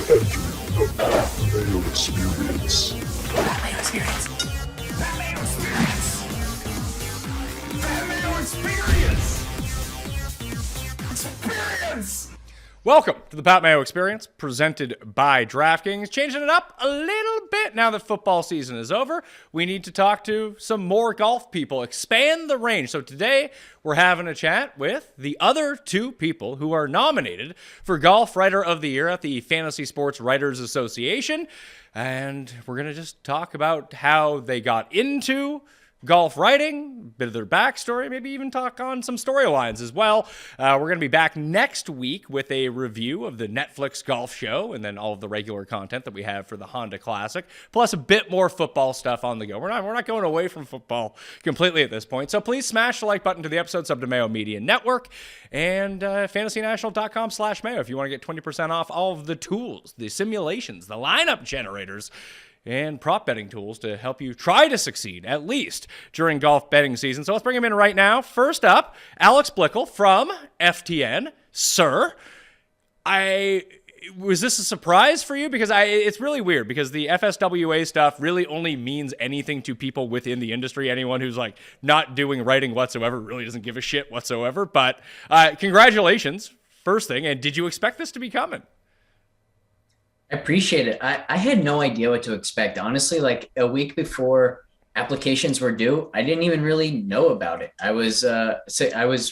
The Mayo Experience. That Mayo Experience. That Mayo Experience. That Mayo Experience. Experience. Welcome to the Pat Mayo Experience, presented by DraftKings. Changing it up a little bit now that football season is over. We need to talk to some more golf people, expand the range. So today, we're having a chat with the other two people who are nominated for Golf Writer of the Year at the Fantasy Sports Writers Association. And we're going to just talk about how they got into golf writing, a bit of their backstory, maybe even talk on some storylines as well. We're going to be back next week with a review of the Netflix golf show and then all of the regular content that we have for the Honda Classic, plus a bit more football stuff on the go. We're not going away from football completely at this point. So please smash the like button to the episode, sub to Mayo Media Network, and fantasynational.com/Mayo if you want to get 20% off all of the tools, the simulations, the lineup generators, and prop betting tools to help you try to succeed, at least during golf betting season. So let's bring him in right now. First up, Alex Blickle from FTN. Sir, was this a surprise for you? Because it's really weird because the FSWA stuff really only means anything to people within the industry. Anyone who's like not doing writing whatsoever really doesn't give a shit whatsoever. But congratulations, first thing. And did you expect this to be coming? I appreciate it. I had no idea what to expect. Honestly, like a week before applications were due, I didn't even really know about it. I was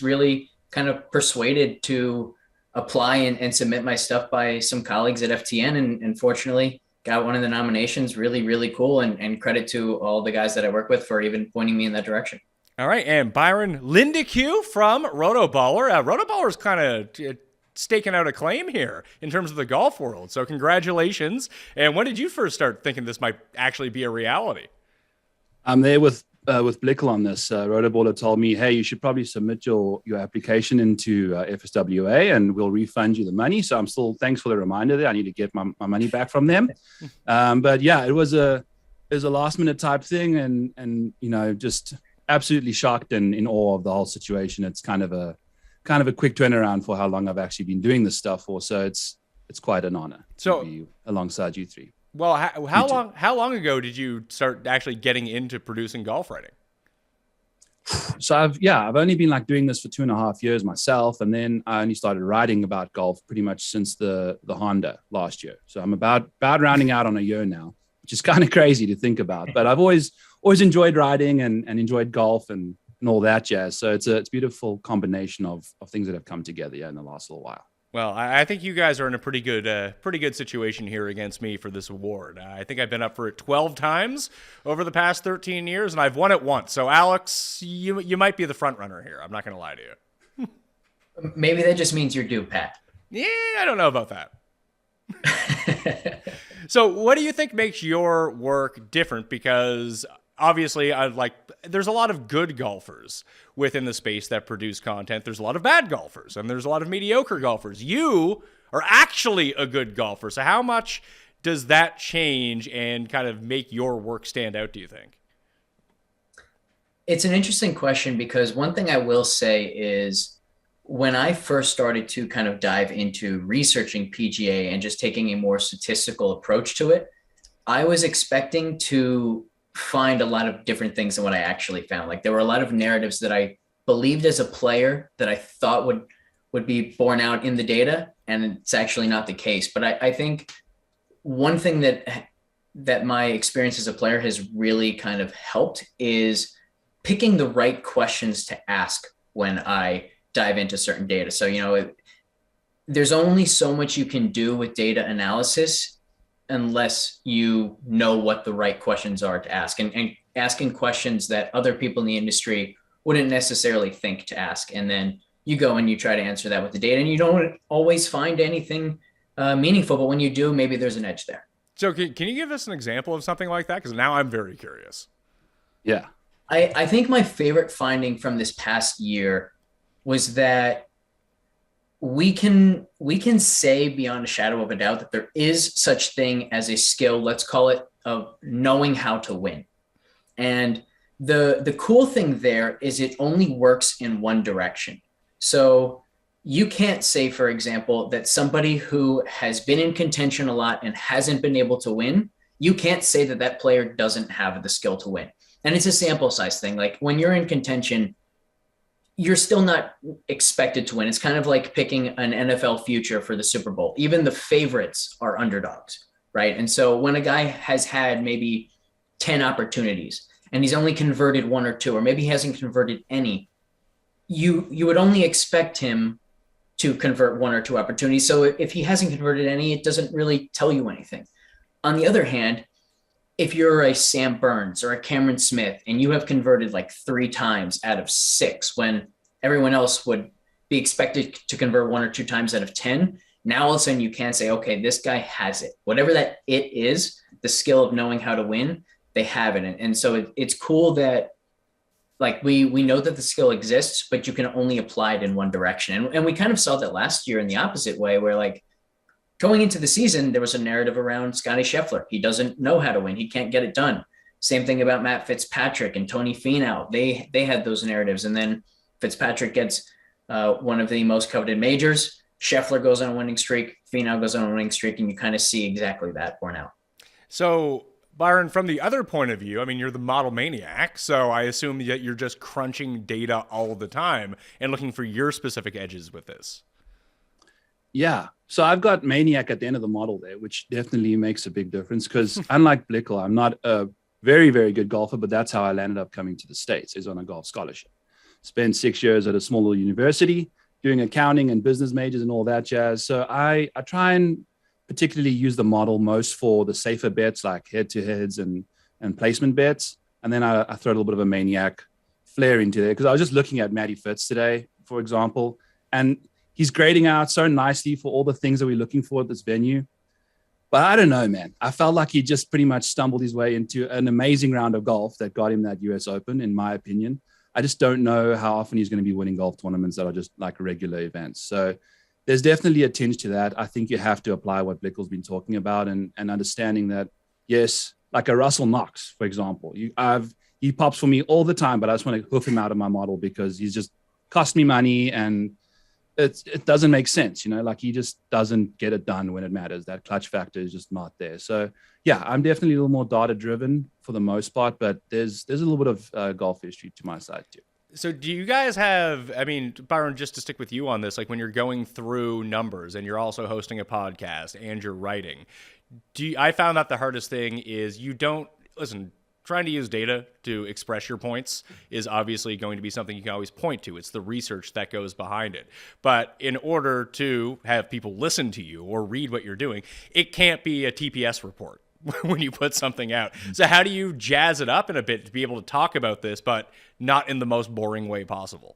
really kind of persuaded to apply and submit my stuff by some colleagues at FTN, and fortunately got one of the nominations. Really, really cool. And credit to all the guys that I work with for even pointing me in that direction. All right. And Byron Lindeque from Rotoballer. Rotoballer's kind of staking out a claim here in terms of the golf world. So congratulations. And when did you first start thinking this might actually be a reality? I'm there with Blickle on this. Rotoballer told me, hey, you should probably submit your application into FSWA and we'll refund you the money. So I'm still, thanks for the reminder there. I need to get my money back from them. But yeah, it was a last minute type thing and you know, just absolutely shocked and in awe of the whole situation. It's kind of a quick turnaround for how long I've actually been doing this stuff for. So it's quite an honor to be alongside you three. Well, how long ago did you start actually getting into producing golf writing? So I've only been like doing this for 2.5 years myself. And then I only started writing about golf pretty much since the Honda last year. So I'm about rounding out on a year now, which is kind of crazy to think about, but I've always enjoyed writing and enjoyed golf and all that jazz. So it's a beautiful combination of things that have come together in the last little while. Well, I think you guys are in a pretty good situation here against me for this award. I think I've been up for it 12 times over the past 13 years, and I've won it once. So, Alex, you might be the front runner here. I'm not going to lie to you. Maybe that just means you're due, Pat. Yeah, I don't know about that. So, what do you think makes your work different? Because obviously, there's a lot of good golfers within the space that produce content. There's a lot of bad golfers, and there's a lot of mediocre golfers. You are actually a good golfer. So how much does that change and kind of make your work stand out, do you think? It's an interesting question because one thing I will say is when I first started to kind of dive into researching PGA and just taking a more statistical approach to it, I was expecting to find a lot of different things than what I actually found. Like there were a lot of narratives that I believed as a player that I thought would be borne out in the data, and it's actually not the case. But I think one thing that my experience as a player has really kind of helped is picking the right questions to ask when I dive into certain data. So, you know, there's only so much you can do with data analysis unless you know what the right questions are to ask, and asking questions that other people in the industry wouldn't necessarily think to ask. And then you go and you try to answer that with the data, and you don't always find anything meaningful, but when you do, maybe there's an edge there. So can you give us an example of something like that? Because now I'm very curious. Yeah. I think my favorite finding from this past year was that we can say beyond a shadow of a doubt that there is such thing as a skill, let's call it, of knowing how to win. And the cool thing there is it only works in one direction. So you can't say, for example, that somebody who has been in contention a lot and hasn't been able to win, you can't say that that player doesn't have the skill to win. And it's a sample size thing. Like when you're in contention, you're still not expected to win. It's kind of like picking an NFL future for the Super Bowl. Even the favorites are underdogs, right? And so when a guy has had maybe 10 opportunities and he's only converted one or two, or maybe he hasn't converted any, you would only expect him to convert one or two opportunities. So if he hasn't converted any, it doesn't really tell you anything. On the other hand, if you're a Sam Burns or a Cameron Smith and you have converted like 3 times out of 6 when everyone else would be expected to convert 1 or 2 times out of 10, now all of a sudden you can say, okay, this guy has it. Whatever that it is, the skill of knowing how to win, they have it. And so it's cool that like we know that the skill exists, but you can only apply it in one direction. And we kind of saw that last year in the opposite way, where like going into the season, there was a narrative around Scotty Scheffler. He doesn't know how to win. He can't get it done. Same thing about Matt Fitzpatrick and Tony Finau. They had those narratives. And then Fitzpatrick gets one of the most coveted majors. Scheffler goes on a winning streak. Finau goes on a winning streak. And you kind of see exactly that borne out. So Byron, from the other point of view, I mean, you're the model maniac, so I assume that you're just crunching data all the time and looking for your specific edges with this. Yeah. So I've got Maniac at the end of the model there, which definitely makes a big difference because unlike Blickle, I'm not a very, very good golfer, but that's how I landed up coming to the States, is on a golf scholarship. Spent 6 years at a small little university doing accounting and business majors and all that jazz. So I try and particularly use the model most for the safer bets like head-to-heads and placement bets. And then I throw a little bit of a Maniac flair into there because I was just looking at Matty Fitz today, for example, and he's grading out so nicely for all the things that we're looking for at this venue. But I don't know, man. I felt like he just pretty much stumbled his way into an amazing round of golf that got him that US Open, in my opinion. I just don't know how often he's going to be winning golf tournaments that are just like regular events. So there's definitely a tinge to that. I think you have to apply what Blickle's been talking about and understanding that, yes, like a Russell Knox, for example, he pops for me all the time, but I just want to hoof him out of my model because he's just cost me money and it doesn't make sense, you know, like he just doesn't get it done when it matters. That clutch factor is just not there. So yeah, I'm definitely a little more data driven for the most part, but there's a little bit of golf history to my side too. So do you guys have, I mean, Byron, just to stick with you on this, like when you're going through numbers and you're also hosting a podcast and you're writing, I found that the hardest thing is trying to use data to express your points is obviously going to be something you can always point to. It's the research that goes behind it. But in order to have people listen to you or read what you're doing, it can't be a TPS report when you put something out. So how do you jazz it up in a bit to be able to talk about this, but not in the most boring way possible?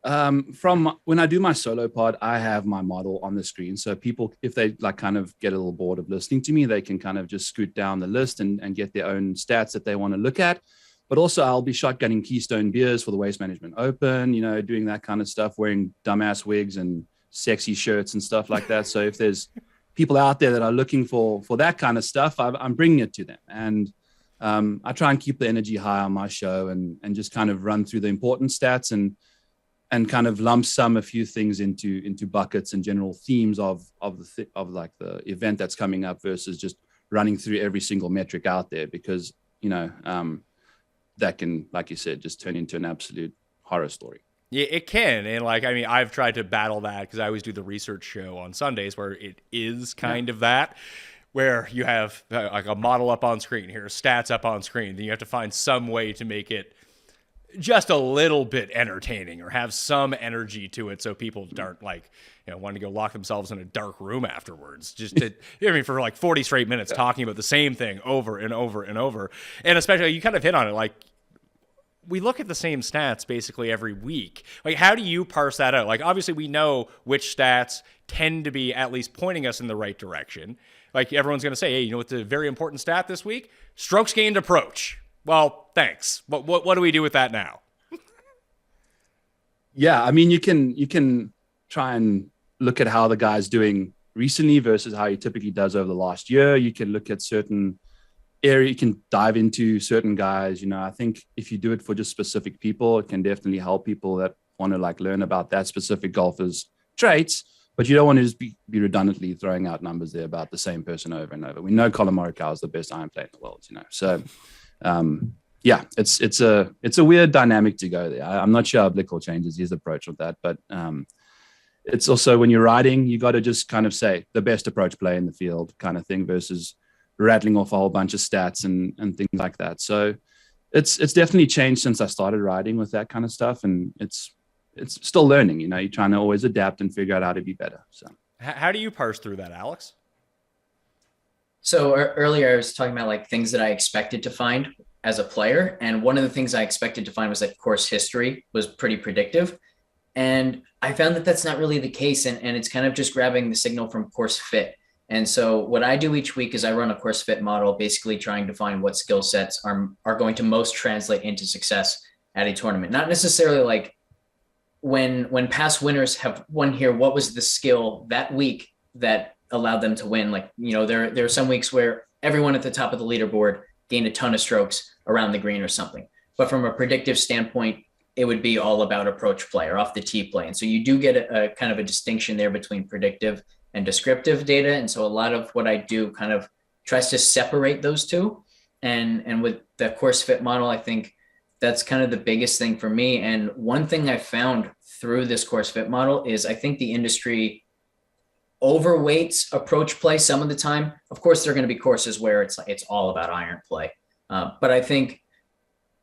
From when I do my solo pod, I have my model on the screen. So people, if they like kind of get a little bored of listening to me, they can kind of just scoot down the list and get their own stats that they want to look at. But also I'll be shotgunning Keystone beers for the Waste Management Open, you know, doing that kind of stuff, wearing dumbass wigs and sexy shirts and stuff like that. So if there's people out there that are looking for that kind of stuff, I'm bringing it to them. And I try and keep the energy high on my show and just kind of run through the important stats and kind of lump sum a few things into buckets and general themes of like the event that's coming up versus just running through every single metric out there because, you know, that can, like you said, just turn into an absolute horror story. Yeah, it can. And like, I mean, I've tried to battle that because I always do the research show on Sundays where it is kind of that, where you have like a model up on screen, here are stats up on screen. Then you have to find some way to make it just a little bit entertaining or have some energy to it so people aren't like, you know, wanting to go lock themselves in a dark room afterwards. Just to, I mean, for like 40 straight minutes talking about the same thing over and over and over. And especially, you kind of hit on it, like, we look at the same stats basically every week. Like, how do you parse that out? Like, obviously we know which stats tend to be at least pointing us in the right direction. Like, everyone's going to say, hey, you know what's a very important stat this week? Strokes gained approach. Well, thanks. What do we do with that now? Yeah, I mean, you can try and look at how the guy's doing recently versus how he typically does over the last year. You can look at certain area, you can dive into certain guys. You know, I think if you do it for just specific people, it can definitely help people that want to like learn about that specific golfer's traits, but you don't want to just be redundantly throwing out numbers there about the same person over and over. We know Colin Morikawa is the best iron player in the world, So, yeah, it's a weird dynamic to go there. I'm not sure how Blickle changes his approach with that, but it's also when you're riding, you got to just kind of say the best approach play in the field kind of thing versus rattling off a whole bunch of stats and things like that. So it's definitely changed since I started riding with that kind of stuff, and it's still learning. You're trying to always adapt and figure out how to be better. So how do you parse through that, Alex? So earlier I was talking about like things that I expected to find as a player. And one of the things I expected to find was that course history was pretty predictive. And I found that that's not really the case. And it's kind of just grabbing the signal from course fit. And so what I do each week is I run a course fit model, basically trying to find what skill sets are going to most translate into success at a tournament. Not necessarily like when past winners have won here, what was the skill that week that allowed them to win? Like, there are some weeks where everyone at the top of the leaderboard gained a ton of strokes around the green or something. But from a predictive standpoint, it would be all about approach play or off the tee play. And so you do get a kind of a distinction there between predictive and descriptive data. And so a lot of what I do kind of tries to separate those two. And with the course fit model, I think that's kind of the biggest thing for me. And one thing I found through this course fit model is I think the industry overweights approach play some of the time. Of course, there are going to be courses where it's all about iron play. But I think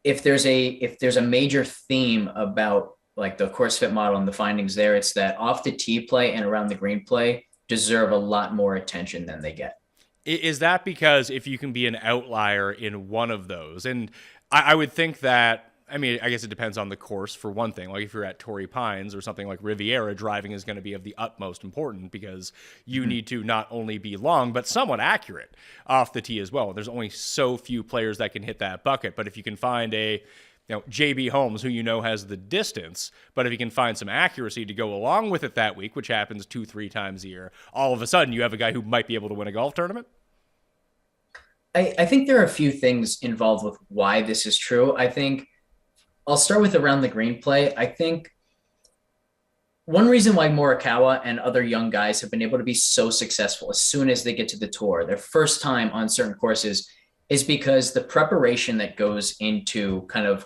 if there's a major theme about like the course fit model and the findings there, it's that off the tee play and around the green play deserve a lot more attention than they get. Is that because if you can be an outlier in one of those, and I would think that, I guess it depends on the course for one thing. Like if you're at Torrey Pines or something like Riviera, driving is going to be of the utmost importance because you need to not only be long, but somewhat accurate off the tee as well. There's only so few players that can hit that bucket. But if you can find JB Holmes, who has the distance, but if you can find some accuracy to go along with it that week, which happens 2-3 times a year, all of a sudden you have a guy who might be able to win a golf tournament? I think there are a few things involved with why this is true. I think I'll start with around the green play. I think one reason why Morikawa and other young guys have been able to be so successful as soon as they get to the tour, their first time on certain courses, is because the preparation that goes into kind of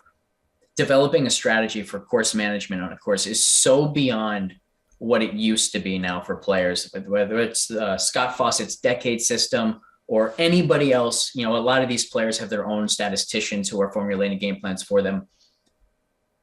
developing a strategy for course management on a course is so beyond what it used to be now for players, whether it's Scott Fawcett's decade system or anybody else. A lot of these players have their own statisticians who are formulating game plans for them.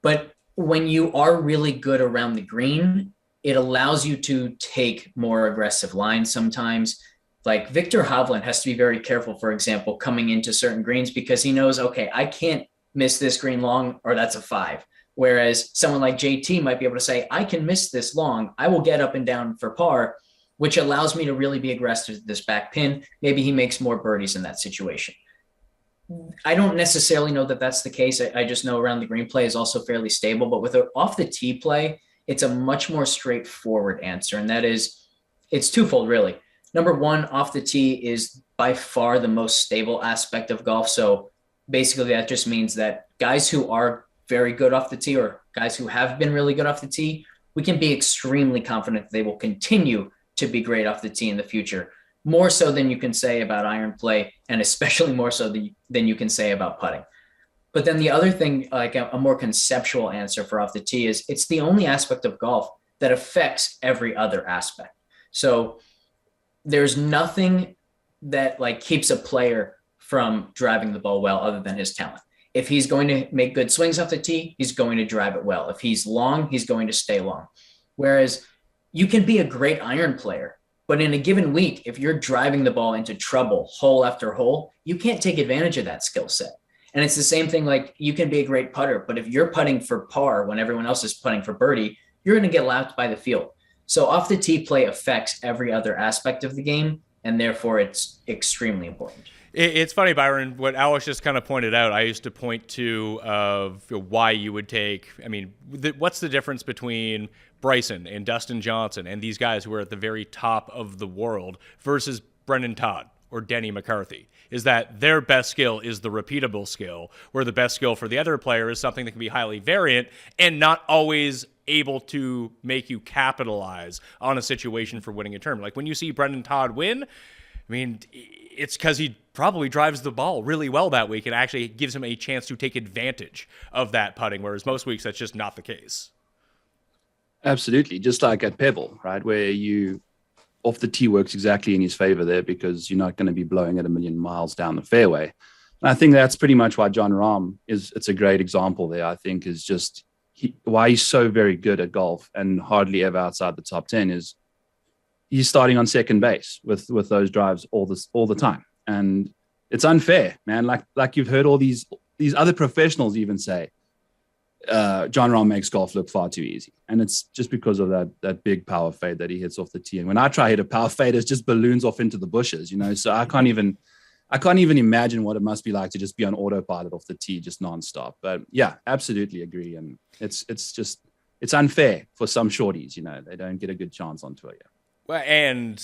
But when you are really good around the green, it allows you to take more aggressive lines sometimes. Like Victor Hovland has to be very careful, for example, coming into certain greens because he knows, okay, I can't miss this green long or that's a 5. Whereas someone like JT might be able to say, I can miss this long. I will get up and down for par, which allows me to really be aggressive at this back pin. Maybe he makes more birdies in that situation. I don't necessarily know that that's the case. I just know around the green play is also fairly stable, but with off the tee play, it's a much more straightforward answer. And that is, it's twofold really. Number one, off the tee is by far the most stable aspect of golf. So basically that just means that guys who are very good off the tee or guys who have been really good off the tee, we can be extremely confident that they will continue to be great off the tee in the future. More so than you can say about iron play, and especially more so than you can say about putting. But then the other thing, like a more conceptual answer for off the tee, is it's the only aspect of golf that affects every other aspect. So there's nothing that like keeps a player from driving the ball well other than his talent. If he's going to make good swings off the tee, he's going to drive it well. If he's long, he's going to stay long. Whereas you can be a great iron player, but in a given week, if you're driving the ball into trouble hole after hole, you can't take advantage of that skill set. And it's the same thing, like you can be a great putter, but if you're putting for par when everyone else is putting for birdie, you're going to get lapped by the field. So off the tee play affects every other aspect of the game, and therefore it's extremely important. It's funny, Byron, what Alex just kind of pointed out, I used to point to why you would take, what's the difference between Bryson and Dustin Johnson and these guys who are at the very top of the world versus Brendan Todd or Denny McCarthy, is that their best skill is the repeatable skill, where the best skill for the other player is something that can be highly variant and not always able to make you capitalize on a situation for winning a tournament. Like when you see Brendan Todd win, I mean, it's because he probably drives the ball really well that week and actually gives him a chance to take advantage of that putting, whereas most weeks that's just not the case. Absolutely. Just like at Pebble, right? Where you off the tee works exactly in his favor there because you're not going to be blowing it a million miles down the fairway. And I think that's pretty much why Jon Rahm it's a great example there, I think, is just why he's so very good at golf and hardly ever outside the top 10 is he's starting on second base with those drives all the time. And it's unfair, man. Like you've heard all these other professionals even say, Jon Rahm makes golf look far too easy. And it's just because of that big power fade that he hits off the tee. And when I try to hit a power fade, it just balloons off into the bushes, so I can't even imagine what it must be like to just be on autopilot off the tee, just nonstop. But yeah, absolutely agree. And it's unfair for some shorties, they don't get a good chance on tour yet. Well, and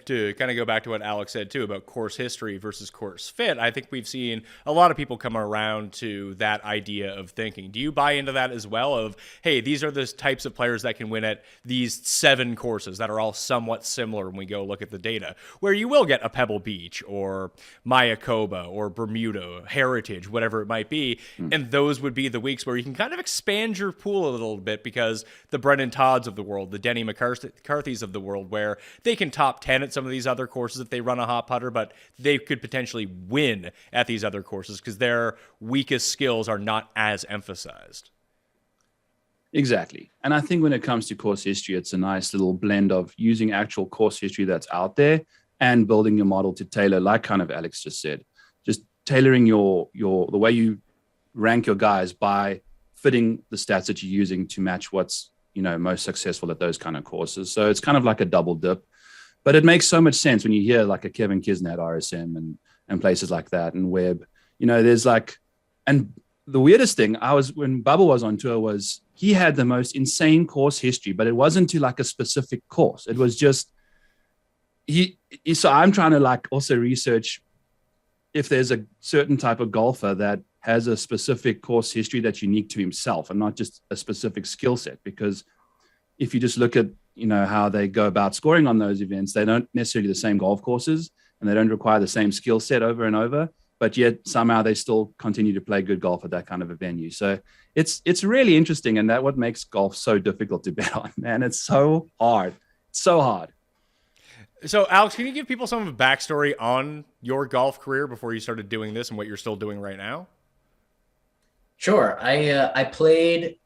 to kind of go back to what Alex said, too, about course history versus course fit, I think we've seen a lot of people come around to that idea of thinking. Do you buy into that as well of, hey, these are the types of players that can win at these 7 courses that are all somewhat similar when we go look at the data, where you will get a Pebble Beach or Mayakoba or Bermuda, Heritage, whatever it might be, and those would be the weeks where you can kind of expand your pool a little bit because the Brendan Todds of the world, the Denny McCarthy's of the world, where they can top 10 at some of these other courses if they run a hot putter, but they could potentially win at these other courses because their weakest skills are not as emphasized. Exactly. And I think when it comes to course history, it's a nice little blend of using actual course history that's out there and building your model to tailor, like kind of Alex just said, just tailoring the way you rank your guys by fitting the stats that you're using to match what's most successful at those kind of courses. So it's kind of like a double dip, but it makes so much sense when you hear like a Kevin Kisner at RSM and places like that and Webb, there's and the weirdest thing when Bubba was on tour was he had the most insane course history, but it wasn't to like a specific course. It was just, so I'm trying to also research if there's a certain type of golfer that has a specific course history that's unique to himself and not just a specific skill set. Because if you just look at, how they go about scoring on those events, they don't necessarily the same golf courses and they don't require the same skill set over and over, but yet somehow they still continue to play good golf at that kind of a venue. So it's really interesting. And that's what makes golf so difficult to bet on, man. It's so hard. It's so hard. So, Alex, can you give people some of the backstory on your golf career before you started doing this and what you're still doing right now? Sure. I played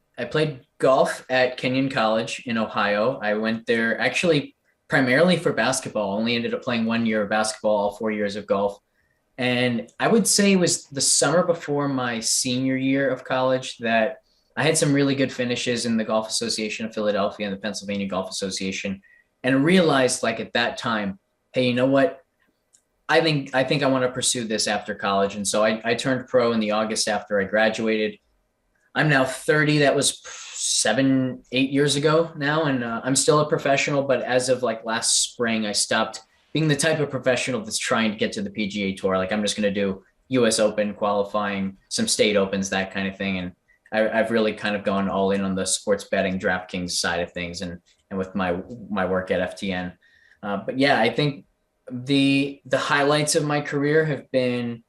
golf at Kenyon College in Ohio. I went there actually primarily for basketball. Only ended up playing 1 year of basketball, all 4 years of golf. And I would say it was the summer before my senior year of college that I had some really good finishes in the Golf Association of Philadelphia and the Pennsylvania Golf Association, and realized at that time, hey, you know what? I think I want to pursue this after college. And so I turned pro in the August after I graduated. I'm now 30. That was 7-8 years ago now. And I'm still a professional, but as of last spring, I stopped being the type of professional that's trying to get to the PGA Tour. I'm just going to do US Open qualifying, some state opens, that kind of thing. And I've really kind of gone all in on the sports betting DraftKings side of things and with my work at FTN. But yeah, I think the highlights of my career have been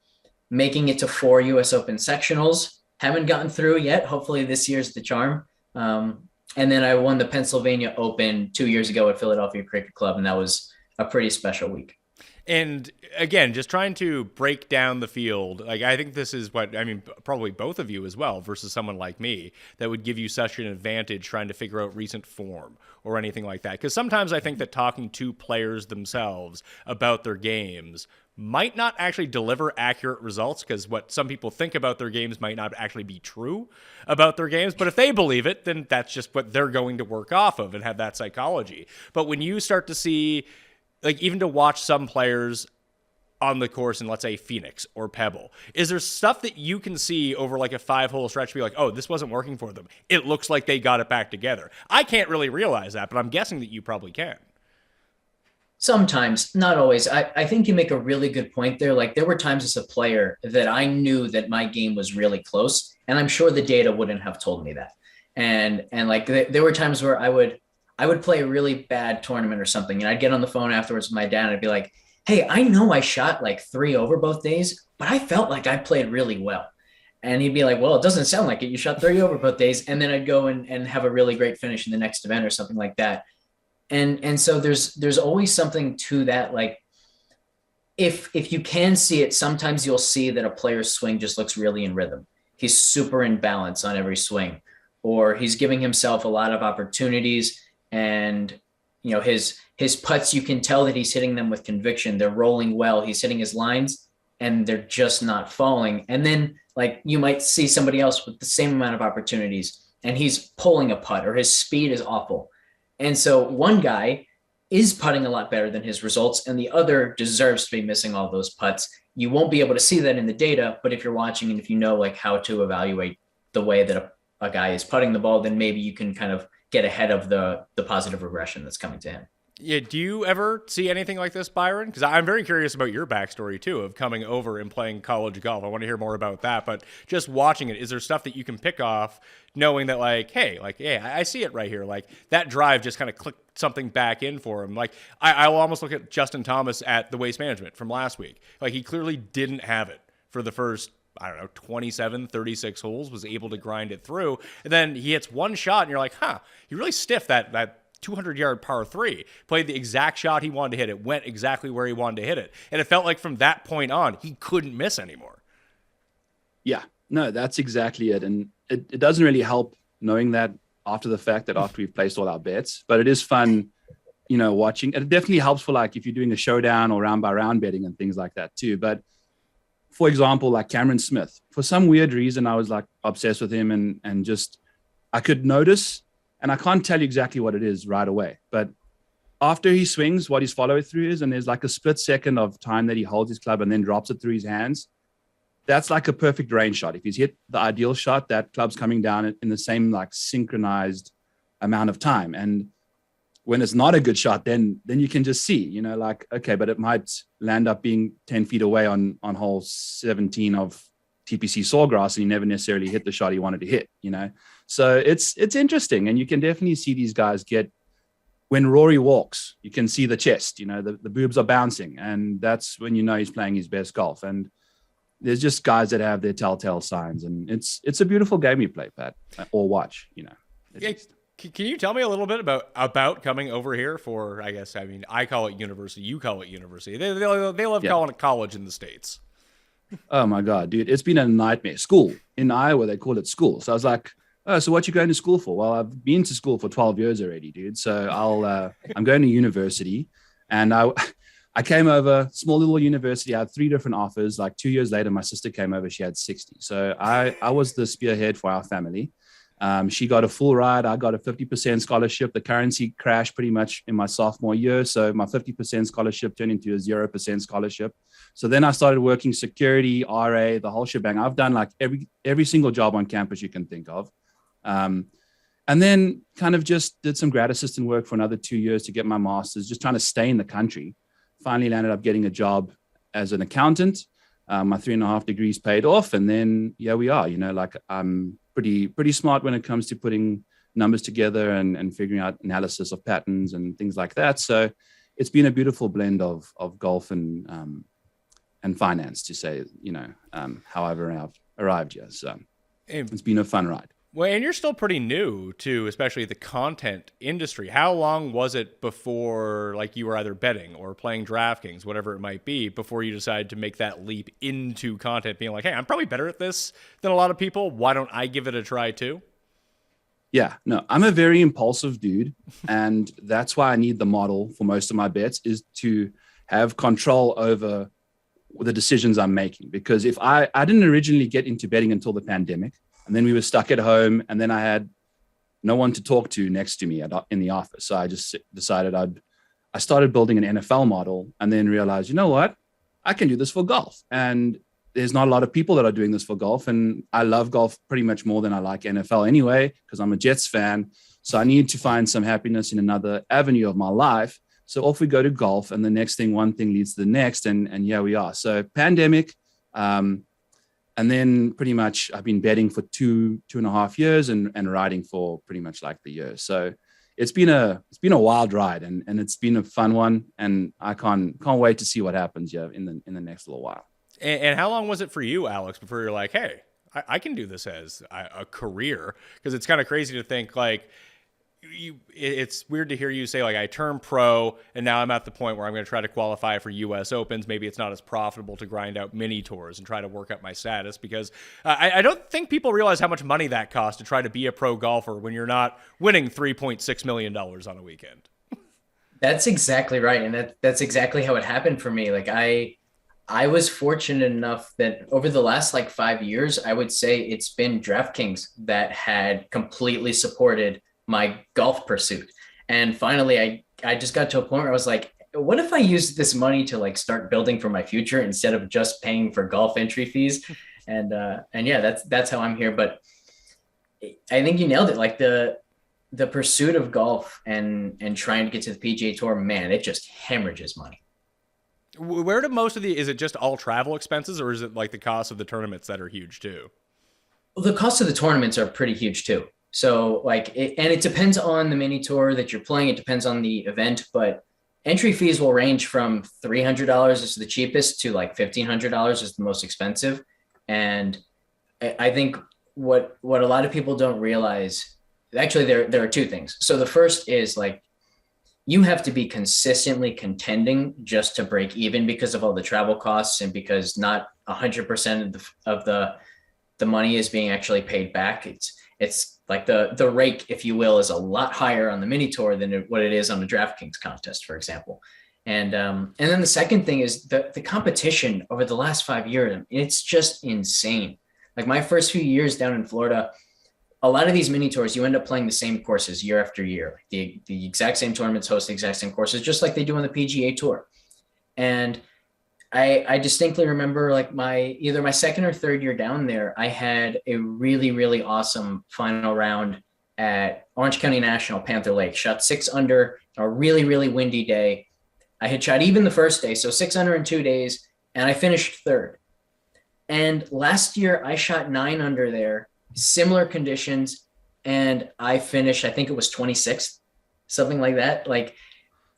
making it to 4 US Open sectionals. Haven't gotten through yet. Hopefully this year's the charm. And then I won the Pennsylvania Open 2 years ago at Philadelphia Cricket Club, and that was a pretty special week. And again, just trying to break down the field. I think this is probably both of you as well versus someone like me that would give you such an advantage trying to figure out recent form or anything like that. Because sometimes I think that talking to players themselves about their games might not actually deliver accurate results because what some people think about their games might not actually be true about their games. But if they believe it, then that's just what they're going to work off of and have that psychology. But when you start to see, even to watch some players on the course in, let's say, Phoenix or Pebble, is there stuff that you can see over a 5-hole stretch be like, oh, this wasn't working for them? It looks like they got it back together. I can't really realize that, but I'm guessing that you probably can. Sometimes, not always. I think you make a really good point there. There were times as a player that I knew that my game was really close, and I'm sure the data wouldn't have told me that. And like there were times where I would play a really bad tournament or something, and I'd get on the phone afterwards with my dad and I'd be like, hey, I know I shot like 3 over both days, but I felt like I played really well. And he'd be like, well, it doesn't sound like it. You shot 3 over both days. And then I'd go and have a really great finish in the next event or something like that. And so there's always something to that. Like if you can see it, sometimes you'll see that a player's swing just looks really in rhythm. He's super in balance on every swing, or he's giving himself a lot of opportunities. And, you know, his putts, you can tell that he's hitting them with conviction. They're rolling well. He's hitting his lines and they're just not falling. And then like you might see somebody else with the same amount of opportunities and he's pulling a putt or his speed is awful. And so one guy is putting a lot better than his results and the other deserves to be missing all those putts. You won't be able to see that in the data, but if you're watching and if you know like how to evaluate the way that a guy is putting the ball, then maybe you can kind of get ahead of the positive regression that's coming to him. Yeah, do you ever see anything like this, Byron? Because I'm very curious about your backstory, too, of coming over and playing college golf. I want to hear more about that. But just watching it, is there stuff that you can pick off knowing that, like, hey, like, yeah, I see it right here. Like, that drive just kind of clicked something back in for him. Like, I will almost look at Justin Thomas at the Waste Management from last week. Like, he clearly didn't have it for the first, I don't know, 27, 36 holes, was able to grind it through. And then he hits one shot, and you're like, huh, he really stiffed that 200-yard par 3, played the exact shot he wanted to hit. It went exactly where he wanted to hit it. And it felt like from that point on, he couldn't miss anymore. Yeah, no, that's exactly it. And it doesn't really help knowing that after the fact, that after we've placed all our bets, but it is fun, you know, watching. It definitely helps for like if you're doing a showdown or round by round betting and things like that too. But for example, like Cameron Smith, for some weird reason, I was like obsessed with him and just, I could notice. And I can't tell you exactly what it is right away, but after he swings, what his follow through is, and there's like a split second of time that he holds his club and then drops it through his hands. That's like a perfect range shot. If he's hit the ideal shot, that club's coming down in the same like synchronized amount of time. And when it's not a good shot, then you can just see, you know, like, okay, but it might land up being 10 feet away on hole 17 of TPC Sawgrass, and he never necessarily hit the shot he wanted to hit, you know? So it's interesting. And you can definitely see these guys get, when Rory walks, you can see the chest, you know, the boobs are bouncing, and that's when you know he's playing his best golf. And there's just guys that have their telltale signs, and it's a beautiful game you play, Pat, or watch, you know. Yeah, can you tell me a little bit about coming over here for, I call it university, you call it university. They love calling it college in the States. Oh my God, dude, it's been a nightmare. School in Iowa, they call it school. So I was like, oh, so what you going to school for? Well, I've been to school for 12 years already, dude. So I'm going to university, and I came over, small little university. I had 3 different offers. Like 2 years later, my sister came over. She had 60. So I was the spearhead for our family. She got a full ride. I got a 50% scholarship. The currency crashed pretty much in my sophomore year. So my 50% scholarship turned into a 0% scholarship. So then I started working security, RA, the whole shebang. I've done like every single job on campus you can think of. And then kind of just did some grad assistant work for another 2 years to get my master's, just trying to stay in the country. Finally landed up getting a job as an accountant. My 3.5 degrees paid off. And then, yeah, we are, you know, like I'm pretty smart when it comes to putting numbers together and figuring out analysis of patterns and things like that. So it's been a beautiful blend of golf and finance, to say, you know, however I've arrived here. So it's been a fun ride. Well, and you're still pretty new to, especially the content industry. How long was it before, like, you were either betting or playing DraftKings, whatever it might be, before you decided to make that leap into content, being like, hey, I'm probably better at this than a lot of people. Why don't I give it a try too? Yeah, no, I'm a very impulsive dude. And that's why I need the model for most of my bets, is to have control over the decisions I'm making. Because if I didn't originally get into betting until the pandemic, and then we were stuck at home, and then I had no one to talk to next to me in the office. So I just decided I started building an NFL model, and then realized, you know what, I can do this for golf. And there's not a lot of people that are doing this for golf. And I love golf pretty much more than I like NFL anyway, because I'm a Jets fan. So I need to find some happiness in another avenue of my life. So off we go to golf, and the next thing, one thing leads to the next. And here we are. So pandemic, And then pretty much I've been betting for 2.5 years and riding for pretty much like the year. So it's been a wild ride and it's been a fun one. And I can't wait to see what happens in the next little while. And how long was it for you, Alex, before you're like, hey, I can do this as a career? Because it's kind of crazy to think like, it's weird to hear you say like I turned pro and now I'm at the point where I'm going to try to qualify for US Opens. Maybe it's not as profitable to grind out mini tours and try to work up my status, because I don't think people realize how much money that costs to try to be a pro golfer when you're not winning $3.6 million on a weekend. That's exactly right. And that's exactly how it happened for me. Like I was fortunate enough that over the last like 5 years, I would say it's been DraftKings that had completely supported my golf pursuit. And finally, I just got to a point where I was like, what if I use this money to like start building for my future instead of just paying for golf entry fees? And yeah, that's how I'm here. But I think you nailed it. Like the pursuit of golf and trying to get to the PGA Tour, man, it just hemorrhages money. Where do most of is it just all travel expenses, or is it like the cost of the tournaments that are huge too? Well, the cost of the tournaments are pretty huge too. So like, it depends on the mini tour that you're playing. It depends on the event, but entry fees will range from $300 is the cheapest to like $1,500 is the most expensive. And I think what a lot of people don't realize, actually there are two things. So the first is like, you have to be consistently contending just to break even because of all the travel costs and because not 100% of the money is being actually paid back. It's like the rake, if you will, is a lot higher on the mini tour than what it is on the DraftKings contest, for example. And then the second thing is the competition over the last 5 years. It's just insane. Like my first few years down in Florida, a lot of these mini tours, you end up playing the same courses year after year. The exact same tournaments host the exact same courses, just like they do on the PGA Tour. And I distinctly remember like either my second or third year down there, I had a really, really awesome final round at Orange County National, Panther Lake. Shot 6 under, a really, really windy day. I had shot even the first day, so 6 under in 2 days, and I finished third. And last year I shot 9 under there, similar conditions, and I finished, I think it was 26th, something like that. Like,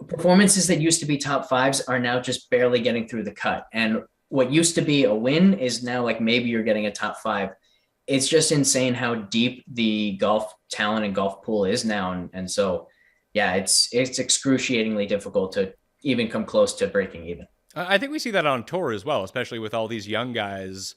performances that used to be top fives are now just barely getting through the cut. And what used to be a win is now like maybe you're getting a top 5. It's just insane how deep the golf talent and golf pool is now. And so, yeah, it's excruciatingly difficult to even come close to breaking even. I think we see that on tour as well, especially with all these young guys.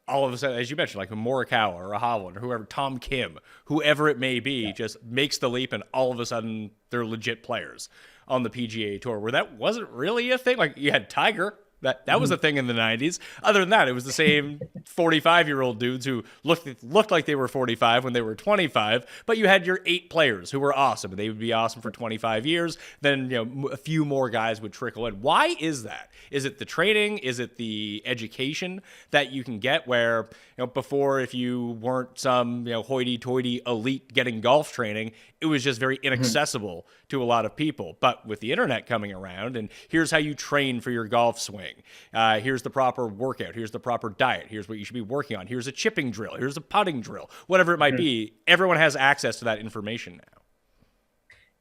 All of a sudden, as you mentioned, like a Morikawa or a Hovland or whoever, Tom Kim, whoever it may be, just makes the leap and all of a sudden they're legit players on the PGA Tour, where that wasn't really a thing. Like you had Tiger, that was a thing in the 90s. Other than that, it was the same 45-year-old dudes who looked like they were 45 when they were 25, but you had your 8 players who were awesome, and they would be awesome for 25 years. Then, a few more guys would trickle in. Why is that? Is it the training? Is it the education that you can get where, before, if you weren't some, hoity-toity elite getting golf training, it was just very inaccessible to a lot of people. But with the internet coming around, and here's how you train for your golf swing. Here's the proper workout. Here's the proper diet. Here's what you should be working on. Here's a chipping drill. Here's a putting drill. Whatever it might be, everyone has access to that information now.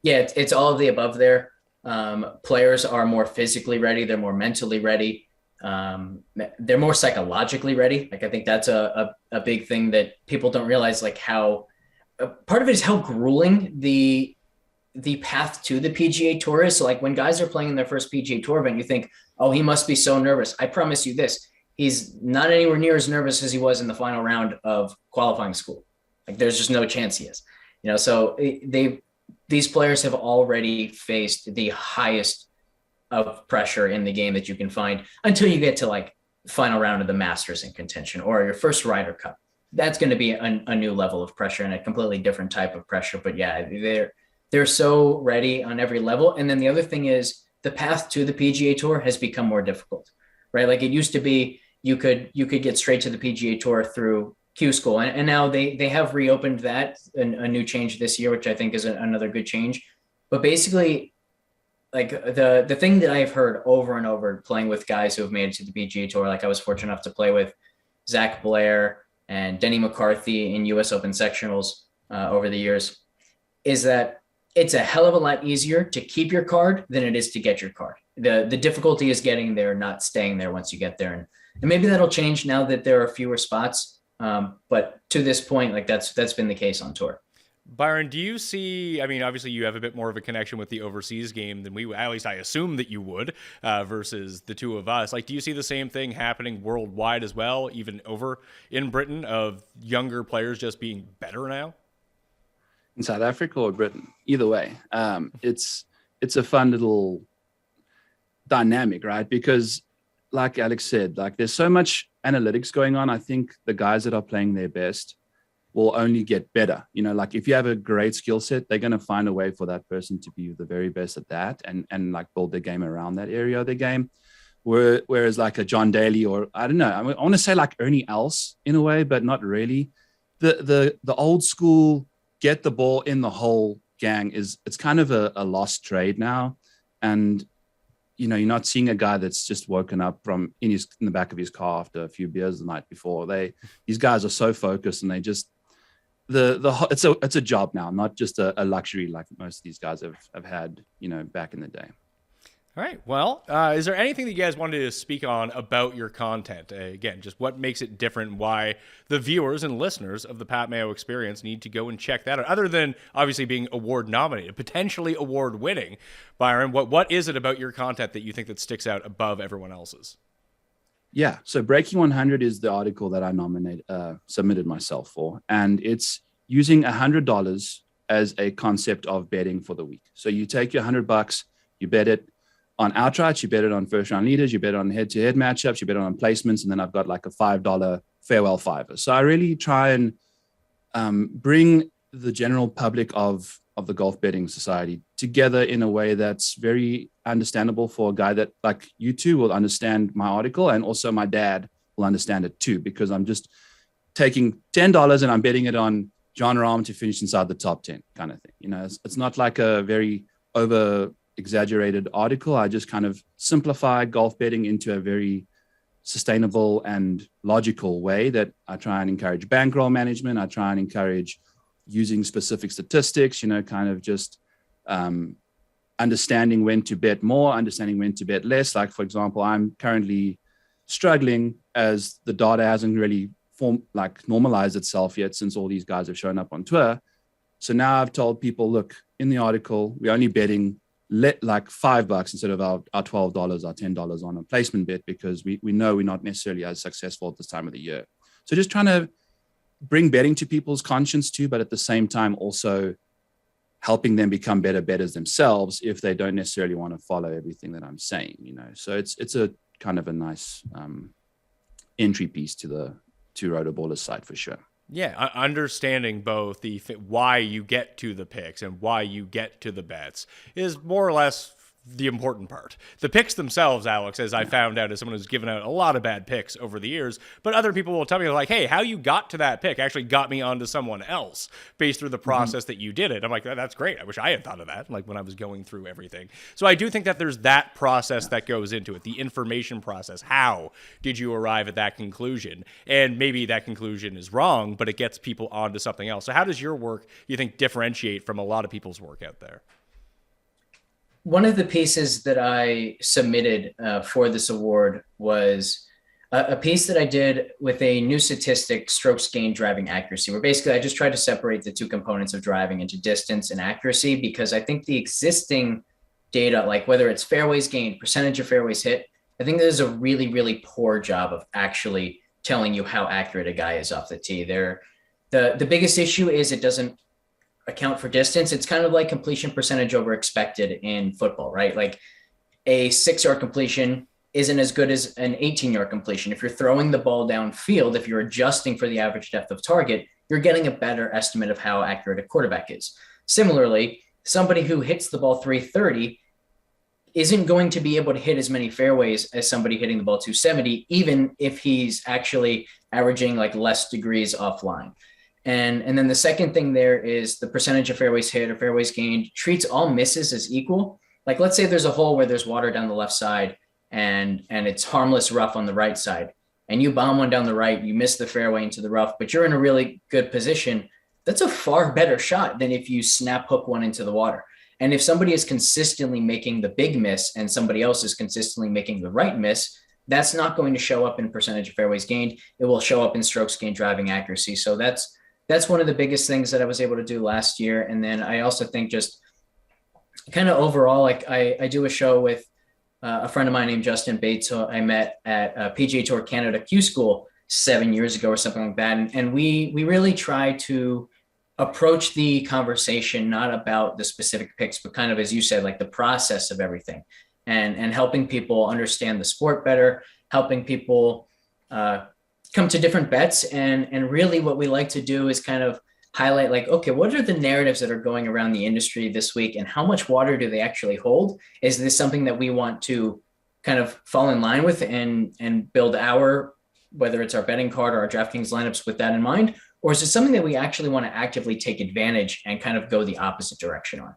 Yeah, it's all of the above there. Players are more physically ready. They're more mentally ready. They're more psychologically ready. Like I think that's a big thing that people don't realize, like how part of it is how grueling the path to the PGA Tour is. So like when guys are playing in their first PGA Tour event, you think, oh, he must be so nervous. I promise you this, he's not anywhere near as nervous as he was in the final round of qualifying school. Like there's just no chance he is, so these players have already faced the highest of pressure in the game that you can find until you get to like final round of the Masters in contention or your first Ryder Cup. That's going to be a new level of pressure and a completely different type of pressure. But yeah, they're so ready on every level. And then the other thing is the path to the PGA Tour has become more difficult, right? Like it used to be, you could get straight to the PGA Tour through Q School. And now they have reopened that, a new change this year, which I think is another good change. But basically, like the thing that I've heard over and over playing with guys who have made it to the PGA Tour, like I was fortunate enough to play with Zach Blair and Denny McCarthy in US Open sectionals over the years, is that it's a hell of a lot easier to keep your card than it is to get your card. The difficulty is getting there, not staying there once you get there. And maybe that'll change now that there are fewer spots. But to this point, like that's been the case on tour. Byron, do you see, I mean, obviously you have a bit more of a connection with the overseas game than we, at least I assume that you would, versus the two of us. Like, do you see the same thing happening worldwide as well, even over in Britain, of younger players just being better now? In South Africa or Britain? Either way. It's a fun little dynamic, right? Because like Alex said, like there's so much analytics going on. I think the guys that are playing their best will only get better. You know, like if you have a great skill set, they're going to find a way for that person to be the very best at that and like build their game around that area of the game. Whereas like a John Daly or I don't know, I want to say like Ernie Els in a way, but not really. The old school get the ball in the hole gang it's kind of a lost trade now. And, you know, you're not seeing a guy that's just woken up from in the back of his car after a few beers the night before. These guys are so focused and they just, it's a job now, not just a luxury like most of these guys have had, you know, back in the day. All right. Well, is there anything that you guys wanted to speak on about your content? Again, just what makes it different, why the viewers and listeners of the Pat Mayo Experience need to go and check that out, other than obviously being award nominated, potentially award winning. Byron, what is it about your content that you think that sticks out above everyone else's? Yeah. So Breaking 100 is the article that I submitted myself for. And it's using $100 as a concept of betting for the week. So you take your $100, you bet it on outright, you bet it on first round leaders, you bet on head-to-head matchups, you bet on placements, and then I've got like a $5 farewell fiver. So I really try and bring the general public of the golf betting society together in a way that's very understandable for a guy that like you two will understand my article, and also my dad will understand it too, because I'm just taking $10 and I'm betting it on John Rahm to finish inside the top 10 kind of thing. You know, it's not like a very over exaggerated article. I just kind of simplify golf betting into a very sustainable and logical way that I try and encourage bankroll management. I try and encourage using specific statistics, you know, kind of just understanding when to bet more, understanding when to bet less. Like, for example, I'm currently struggling as the data hasn't really normalized itself yet since all these guys have shown up on tour. So now I've told people, look, in the article, we're only betting like $5 instead of our $12, our $10 on a placement bet, because we know we're not necessarily as successful at this time of the year. So just trying to bring betting to people's conscience too, but at the same time also helping them become better bettors themselves if they don't necessarily want to follow everything that I'm saying, you know. So it's a kind of a nice entry piece to Rotoballer's site for sure. Yeah, understanding both why you get to the picks and why you get to the bets is more or less the important part. The picks themselves, Alex, as I found out as someone who's given out a lot of bad picks over the years, but other people will tell me like, hey, how you got to that pick actually got me onto someone else based through the process that you did it. I'm like, that's great. I wish I had thought of that, like when I was going through everything. So I do think that there's that process that goes into it, the information process. How did you arrive at that conclusion? And maybe that conclusion is wrong, but it gets people onto something else. So how does your work, you think, differentiate from a lot of people's work out there? One of the pieces that I submitted for this award was a piece that I did with a new statistic, strokes gained driving accuracy, where basically I just tried to separate the two components of driving into distance and accuracy, because I think the existing data, like whether it's fairways gained, percentage of fairways hit, I think there's a really, really poor job of actually telling you how accurate a guy is off the tee. The biggest issue is it doesn't account for distance. It's kind of like completion percentage over expected in football, right? Like a 6-yard completion isn't as good as an 18-yard completion. If you're throwing the ball downfield, if you're adjusting for the average depth of target, you're getting a better estimate of how accurate a quarterback is. Similarly, somebody who hits the ball 330 isn't going to be able to hit as many fairways as somebody hitting the ball 270, even if he's actually averaging like less degrees offline. And then the second thing there is the percentage of fairways hit or fairways gained treats all misses as equal. Like, let's say there's a hole where there's water down the left side and it's harmless rough on the right side. and you bomb one down the right, you miss the fairway into the rough, but you're in a really good position, that's a far better shot than if you snap hook one into the water. And if somebody is consistently making the big miss and somebody else is consistently making the right miss, that's not going to show up in percentage of fairways gained. It will show up in strokes gained driving accuracy. So that's one of the biggest things that I was able to do last year. And then I also think just kind of overall, like I do a show with a friend of mine named Justin Bates, who I met at PGA Tour Canada Q School 7 years ago or something like that. And we really try to approach the conversation not about the specific picks, but kind of, as you said, like the process of everything, and helping people understand the sport better, helping people come to different bets. And really what we like to do is kind of highlight, like, okay, what are the narratives that are going around the industry this week, and how much water do they actually hold? Is this something that we want to kind of fall in line with and build our, whether it's our betting card or our DraftKings lineups with that in mind? Or is it something that we actually want to actively take advantage and kind of go the opposite direction on?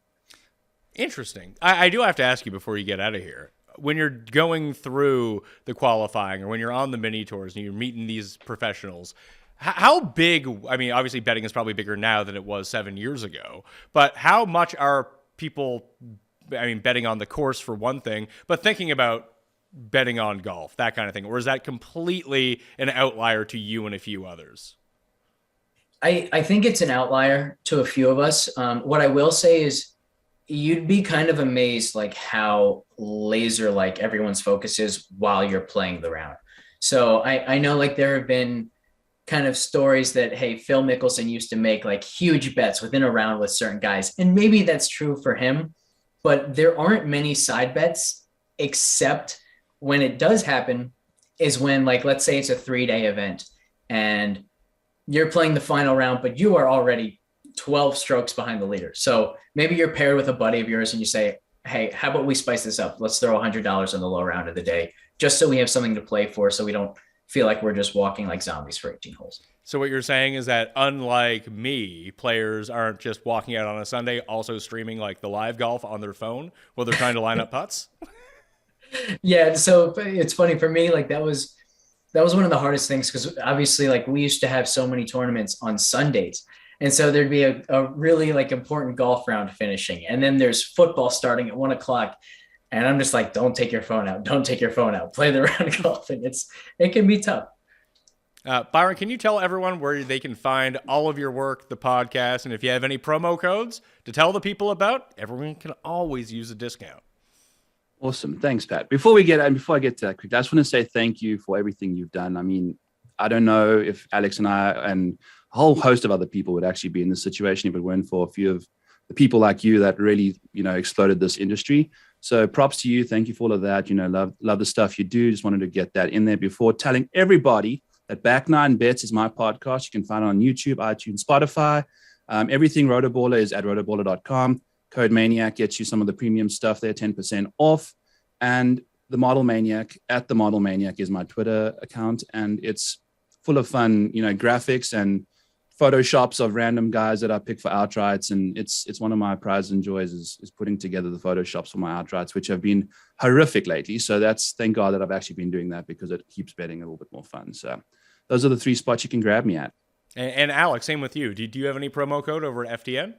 Interesting. I do have to ask you before you get out of here. When you're going through the qualifying, or when you're on the mini tours and you're meeting these professionals, how big, I mean, obviously betting is probably bigger now than it was 7 years ago, but how much are people, I mean, betting on the course for one thing, but thinking about betting on golf, that kind of thing? Or is that completely an outlier to you and a few others? I think it's an outlier to a few of us. What I will say is you'd be kind of amazed like how laser like everyone's focus is while you're playing the round. So I know like there have been kind of stories that, hey, Phil Mickelson used to make like huge bets within a round with certain guys. And maybe that's true for him, but there aren't many side bets, except when it does happen is when, like, let's say it's a 3-day event and you're playing the final round, but you are already 12 strokes behind the leader. So maybe you're paired with a buddy of yours and you say, hey, how about we spice this up? Let's throw $100 on the low round of the day, just so we have something to play for, so we don't feel like we're just walking like zombies for 18 holes. So what you're saying is that, unlike me, players aren't just walking out on a Sunday also streaming like the live golf on their phone while they're trying to line up putts? Yeah, so it's funny for me, like that was one of the hardest things, because obviously like we used to have so many tournaments on Sundays. And so there'd be a really like important golf round finishing. And then there's football starting at 1 o'clock. And I'm just like, don't take your phone out. Don't take your phone out. Play the round of golf. And it can be tough. Byron, can you tell everyone where they can find all of your work, the podcast, and if you have any promo codes to tell the people about? Everyone can always use a discount. Awesome. Thanks, Pat. Before I get to that quick, I just want to say thank you for everything you've done. I mean, I don't know if Alex and I and a whole host of other people would actually be in this situation if it weren't for a few of the people like you that really, exploded this industry. So props to you. Thank you for all of that. Love the stuff you do. Just wanted to get that in there before telling everybody that Back Nine Bets is my podcast. You can find it on YouTube, iTunes, Spotify. Everything Rotoballer is at rotoballer.com. Code Maniac gets you some of the premium stuff there, 10% off. And the Model Maniac at the Model Maniac is my Twitter account. And it's full of fun, graphics and Photoshops of random guys that I pick for outrights. And it's one of my prizes and joys is putting together the Photoshops for my outrights, which have been horrific lately. So thank God that I've actually been doing that, because it keeps betting a little bit more fun. So those are the 3 spots you can grab me at. And Alex, same with you. Do you have any promo code over at FTN?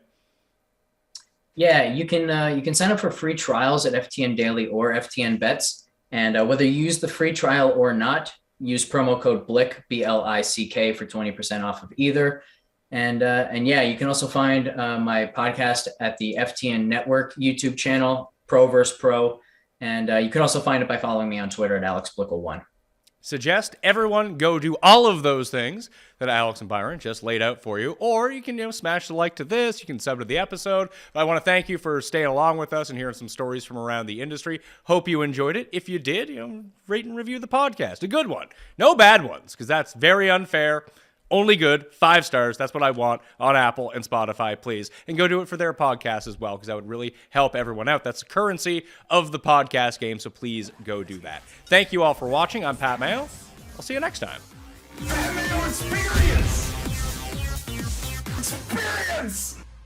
Yeah, you can sign up for free trials at FTN Daily or FTN Bets. And whether you use the free trial or not, use promo code BLICK, BLICK, for 20% off of either. And yeah, you can also find my podcast at the FTN Network YouTube channel, Pro vs. Pro. And you can also find it by following me on Twitter at Alex Blickle 1. Suggest everyone go do all of those things that Alex and Byron just laid out for you, or you can smash the like to this, you can sub to the episode. But I want to thank you for staying along with us and hearing some stories from around the industry. Hope you enjoyed it. If you did, rate and review the podcast. A good one. No bad ones, because that's very unfair. Only good. 5 stars. That's what I want on Apple and Spotify, please. And go do it for their podcast as well, because that would really help everyone out. That's the currency of the podcast game, so please go do that. Thank you all for watching. I'm Pat Mayo. I'll see you next time. Pat Mayo Experience! Experience!